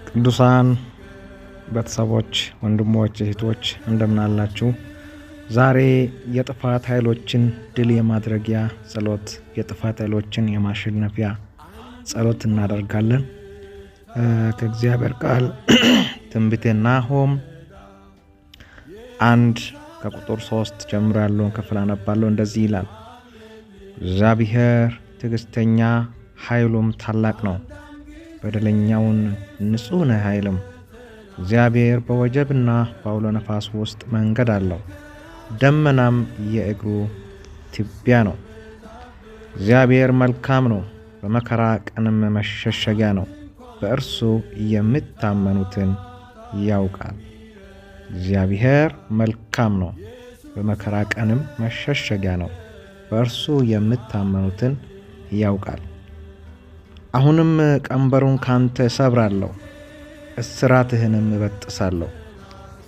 ቅዱሳን ቤተሰቦች፣ ወንድሞች፣ እህቶች እንደምን አላችሁ? ዛሬ የጥፋት ኃይሎችን ድል የማድረጊያ ጸሎት፣ የጥፋት ኃይሎችን የማሸነፊያ ጸሎት እናደርጋለን። ከእግዚአብሔር ቃል ትንቢተ ናሆም 1 ከቁጥር 3 ጀምሮ ያለውን ክፍል አነባለሁ። እንደዚህ ይላል። እግዚአብሔር ትዕግስተኛ ኃይሉም ታላቅ ነው፣ በደለኛውን ንጹሕ ነው ኃይልም። እግዚአብሔር በወጀብና በአውሎ ነፋስ ውስጥ መንገድ አለው፣ ደመናም የእግሩ ትቢያ ነው። እግዚአብሔር መልካም ነው፣ በመከራ ቀንም መሸሸጊያ ነው፣ በእርሱ የሚታመኑትን ያውቃል። እግዚአብሔር መልካም ነው፣ በመከራ ቀንም መሸሸጊያ ነው፣ በእርሱ የሚታመኑትን ያውቃል። አሁንም ቀንበሩን ካንተ እሰብራለሁ፣ እስራትህንም እበጥሳለሁ።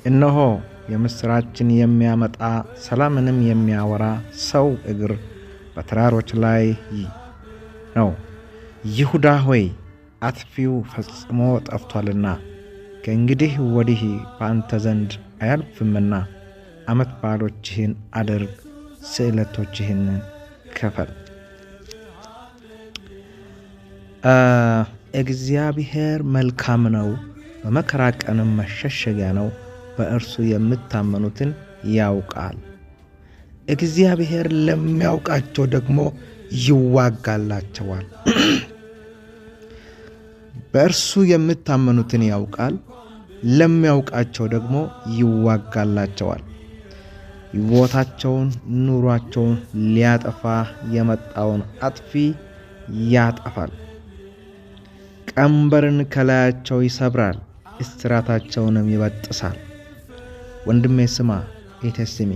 እነሆ የምስራችን የሚያመጣ ሰላምንም የሚያወራ ሰው እግር በተራሮች ላይ ነው። ይሁዳ ሆይ አጥፊው ፈጽሞ ጠፍቷልና ከእንግዲህ ወዲህ በአንተ ዘንድ አያልፍምና ዓመት በዓሎችህን አድርግ፣ ስእለቶችህን ክፈል። እግዚአብሔር መልካም ነው፣ በመከራ ቀንም መሸሸጊያ ነው፣ በእርሱ የምታመኑትን ያውቃል። እግዚአብሔር ለሚያውቃቸው ደግሞ ይዋጋላቸዋል። በእርሱ የምታመኑትን ያውቃል፣ ለሚያውቃቸው ደግሞ ይዋጋላቸዋል። ሕይወታቸውን፣ ኑሯቸውን ሊያጠፋ የመጣውን አጥፊ ያጠፋል። ቀንበርን ከላያቸው ይሰብራል፣ እስራታቸውንም ይበጥሳል። ወንድሜ ስማ፣ እህቴ ስሚ።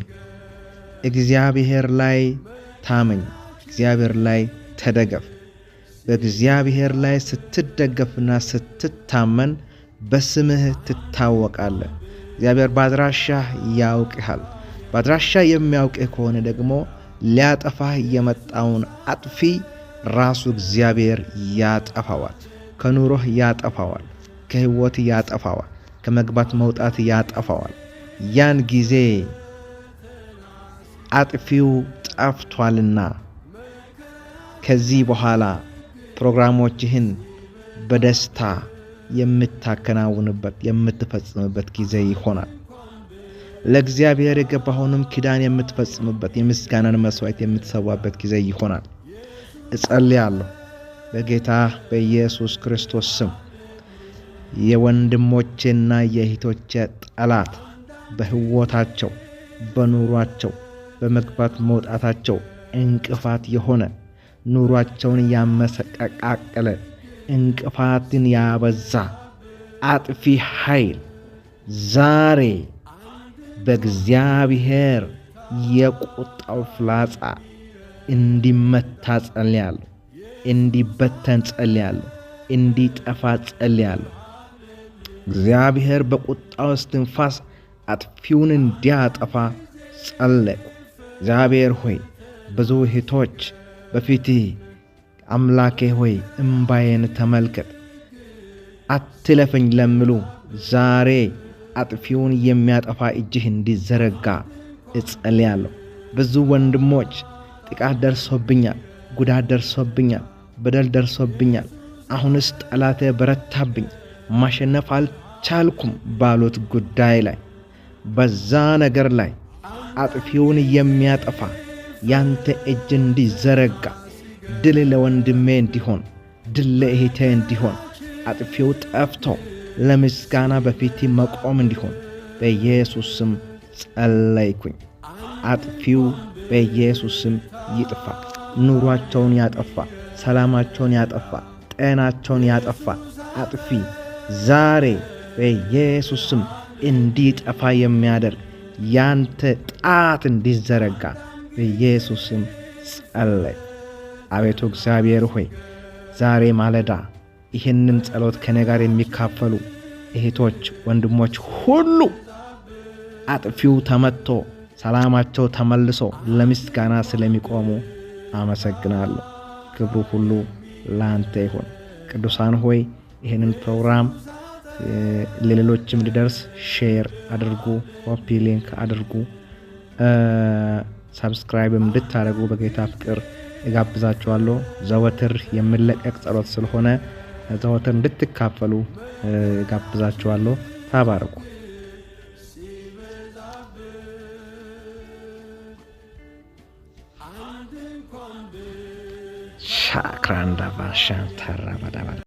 እግዚአብሔር ላይ ታመኝ፣ እግዚአብሔር ላይ ተደገፍ። በእግዚአብሔር ላይ ስትደገፍና ስትታመን በስምህ ትታወቃለህ። እግዚአብሔር በአድራሻህ ያውቅሃል። በአድራሻ የሚያውቅህ ከሆነ ደግሞ ሊያጠፋህ የመጣውን አጥፊ ራሱ እግዚአብሔር ያጠፋዋል። ከኑሮህ ያጠፋዋል፣ ከህይወት ያጠፋዋል፣ ከመግባት መውጣት ያጠፋዋል። ያን ጊዜ አጥፊው ጠፍቷልና ከዚህ በኋላ ፕሮግራሞችህን በደስታ የምታከናውንበት የምትፈጽምበት ጊዜ ይሆናል። ለእግዚአብሔር የገባኸውንም ኪዳን የምትፈጽምበት የምስጋናን መስዋዕት የምትሰዋበት ጊዜ ይሆናል። እጸልያለሁ በጌታ በኢየሱስ ክርስቶስ ስም የወንድሞቼና የእህቶቼ ጠላት በህይወታቸው፣ በኑሯቸው፣ በመግባት መውጣታቸው እንቅፋት የሆነ ኑሯቸውን ያመሰቃቀለ እንቅፋትን ያበዛ አጥፊ ኃይል ዛሬ በእግዚአብሔር የቁጣው ፍላጻ እንዲመታ ጸልያለሁ፣ እንዲበተን ጸልያለሁ፣ እንዲጠፋ ጸልያለሁ። እግዚአብሔር በቁጣው እስትንፋስ አጥፊውን እንዲያጠፋ ጸለይኩ። እግዚአብሔር ሆይ ብዙ እህቶች በፊትህ አምላኬ ሆይ እምባዬን ተመልከት፣ አትለፈኝ ለምሉ ዛሬ አጥፊውን የሚያጠፋ እጅህ እንዲዘረጋ እጸልያለሁ። ብዙ ወንድሞች ጥቃት ደርሶብኛል፣ ጉዳት ደርሶብኛል፣ በደል ደርሶብኛል፣ አሁንስ ጠላቴ በረታብኝ፣ ማሸነፍ አልቻልኩም ባሉት ጉዳይ ላይ በዛ ነገር ላይ አጥፊውን የሚያጠፋ ያንተ እጅ እንዲዘረጋ፣ ድል ለወንድሜ እንዲሆን፣ ድል ለእህቴ እንዲሆን፣ አጥፊው ጠፍቶ ለምስጋና በፊት መቆም እንዲሆን በኢየሱስ ስም ጸለይኩኝ። አጥፊው በኢየሱስ ስም ይጥፋ። ኑሯቸውን ያጠፋ፣ ሰላማቸውን ያጠፋ፣ ጤናቸውን ያጠፋ አጥፊ ዛሬ በኢየሱስ ስም እንዲጠፋ የሚያደርግ ያንተ ጣት እንዲዘረጋ በኢየሱስ ስም ጸለይ። አቤቱ እግዚአብሔር ሆይ ዛሬ ማለዳ ይህንን ጸሎት ከኔ ጋር የሚካፈሉ እህቶች፣ ወንድሞች ሁሉ አጥፊው ተመቶ ሰላማቸው ተመልሶ ለምስጋና ስለሚቆሙ አመሰግናለሁ። ክብሩ ሁሉ ላንተ ይሁን። ቅዱሳን ሆይ ይህንን ፕሮግራም ለሌሎችም እንዲደርስ ሼር አድርጉ፣ ኮፒ ሊንክ አድርጉ፣ ሰብስክራይብ እንድታደርጉ በጌታ ፍቅር እጋብዛችኋለሁ። ዘወትር የሚለቀቅ ጸሎት ስለሆነ ዘወትር እንድትካፈሉ እጋብዛችኋለሁ። ተባረኩ። ሻክራንዳ ባሻን ተራባዳባ